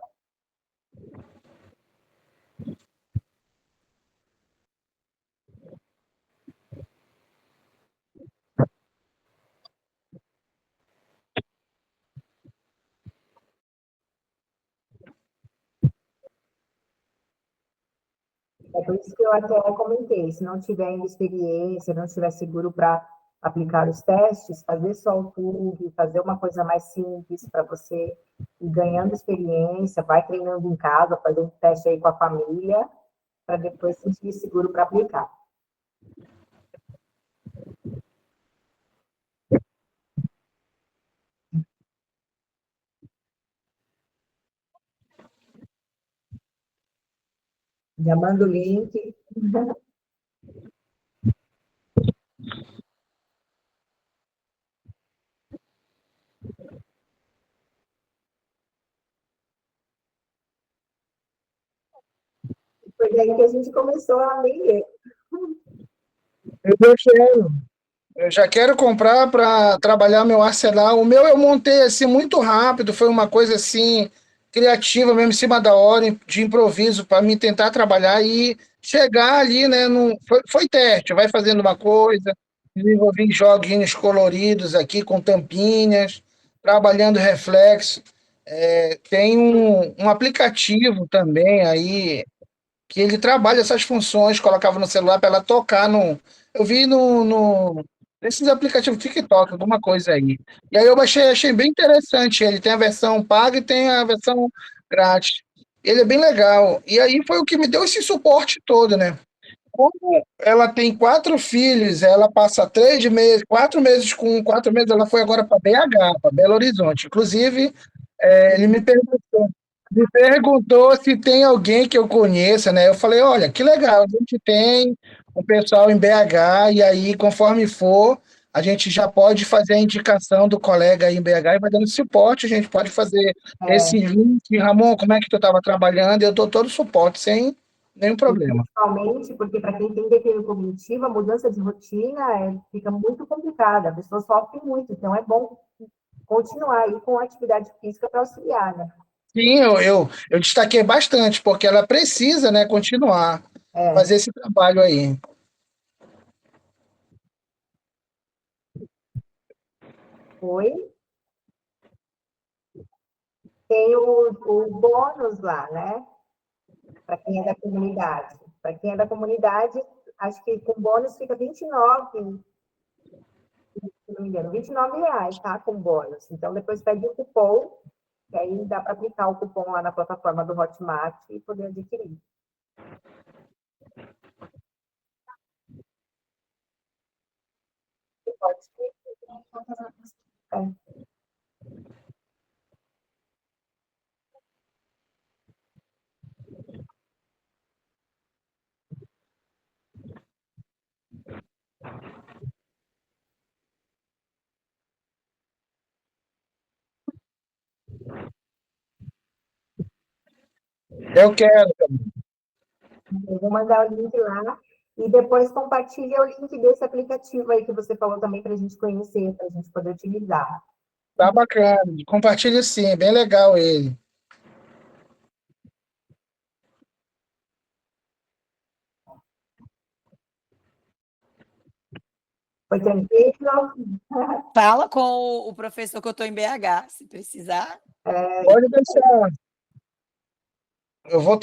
Speaker 1: É por isso que eu até comentei, se não tiver ainda experiência, não estiver seguro para aplicar os testes, fazer só o TUG, fazer uma coisa mais simples para você ir ganhando experiência, vai treinando em casa, fazer um teste aí com a família, para depois se sentir seguro para aplicar. Já manda o link. Foi daí que a gente começou a ler.
Speaker 3: Eu quero. Eu já quero comprar para trabalhar meu arsenal. O meu eu montei assim muito rápido, foi uma coisa assim criativa mesmo, em cima da hora, de improviso, para mim tentar trabalhar e chegar ali, né? Foi teste, vai fazendo uma coisa, desenvolvi joguinhos coloridos aqui com tampinhas, trabalhando reflexo. Tem um aplicativo também aí que ele trabalha essas funções, colocava no celular para ela tocar no. Eu vi nesses aplicativos TikTok, alguma coisa aí. E aí eu achei bem interessante. Ele tem a versão paga e tem a versão grátis. Ele é bem legal. E aí foi o que me deu esse suporte todo, né? Como ela tem 4 filhos, ela passa 3 meses, 4 meses com 4 meses, ela foi agora para BH, para Belo Horizonte. Inclusive, ele me perguntou se tem alguém que eu conheça, né? Eu falei, olha, que legal, a gente tem um pessoal em BH, e aí, conforme for, a gente já pode fazer a indicação do colega aí em BH e vai dando suporte, a gente pode fazer esse
Speaker 1: É,
Speaker 3: link. Ramon, como é que tu estava trabalhando? Eu dou todo o suporte, sem nenhum
Speaker 1: e
Speaker 3: problema.
Speaker 1: principalmente porque para quem tem declínio cognitivo, a mudança de rotina fica muito complicada, a pessoa sofre muito, então é bom continuar aí com a atividade física para auxiliar, né?
Speaker 3: Sim, eu destaquei bastante, porque ela precisa, né, continuar,
Speaker 1: É,
Speaker 3: fazer esse trabalho aí.
Speaker 1: foi. Tem o bônus lá, né? Para quem é da comunidade. Para quem é da comunidade, acho que com bônus fica 29, se não me engano, R$ 29, tá? Com bônus. Então, depois pede o cupom, que aí dá para aplicar o cupom lá na plataforma do Hotmart e poder adquirir. Você pode é.
Speaker 3: Eu quero.
Speaker 1: Eu vou mandar o link lá e depois compartilha o link desse aplicativo aí que você falou também para a gente conhecer, para a gente poder utilizar.
Speaker 3: Tá bacana. Compartilha sim, é bem legal ele.
Speaker 1: Foi tranquilo?
Speaker 2: Fala com o professor que eu estou em BH, se precisar.
Speaker 3: Pode deixar. Eu vou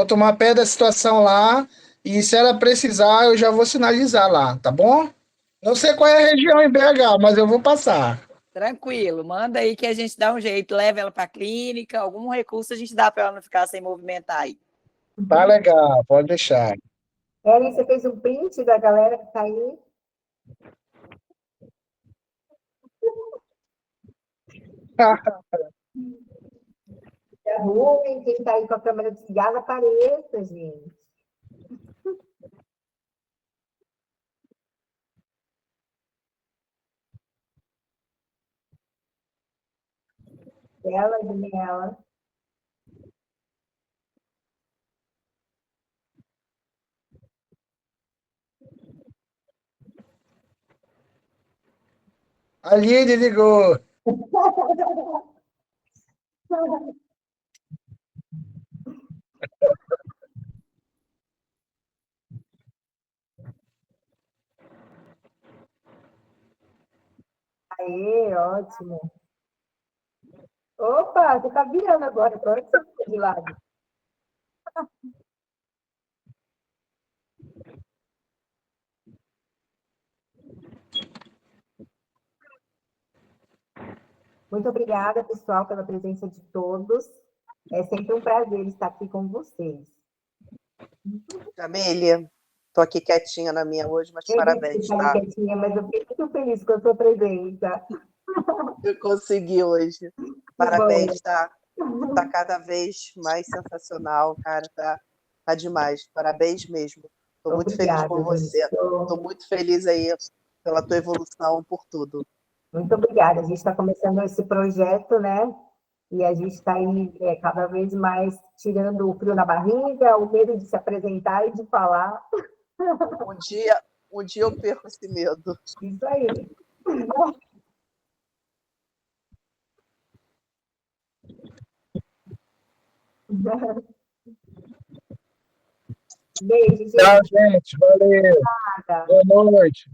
Speaker 3: tomar pé da situação lá e se ela precisar, eu já vou sinalizar lá, tá bom? Não sei qual é a região em BH, mas eu vou passar.
Speaker 2: Tranquilo, manda aí que a gente dá um jeito, leva ela para a clínica, algum recurso a gente dá para ela não ficar sem movimentar aí.
Speaker 3: Tá legal, pode deixar.
Speaker 1: Ellen, você fez um print da galera que está aí? Se arrumem, quem está aí com a câmera desligada, apareça, gente. Ela e Daniela.
Speaker 3: Aline ligou.
Speaker 1: Aê, ótimo. Opa, você está virando agora, agora que você fica de lado. Muito obrigada, pessoal, pela presença de todos. É sempre um prazer estar aqui com vocês.
Speaker 4: Jamília, tô aqui quietinha na minha hoje, mas
Speaker 1: Eu vi que
Speaker 4: parabéns,
Speaker 1: você está
Speaker 4: tá?
Speaker 1: quietinha, mas eu fiquei muito feliz com a sua presença.
Speaker 4: Eu consegui hoje.
Speaker 1: Que
Speaker 4: Parabéns,
Speaker 1: bom.
Speaker 4: tá? Tá cada vez mais sensacional, cara, tá demais. Parabéns mesmo. Tô muito feliz
Speaker 1: Obrigada,
Speaker 4: por
Speaker 1: gente.
Speaker 4: você. Tô muito feliz aí pela tua evolução, por tudo.
Speaker 1: Muito obrigada. A gente está começando esse projeto, né? E a gente está aí cada vez mais tirando o frio na barriga, o medo de se apresentar e de falar.
Speaker 4: Um dia, um dia eu perco esse medo.
Speaker 1: Isso aí. Beijo,
Speaker 3: Tchau,
Speaker 1: gente.
Speaker 3: gente. Valeu.
Speaker 1: Obrigada.
Speaker 3: Boa noite.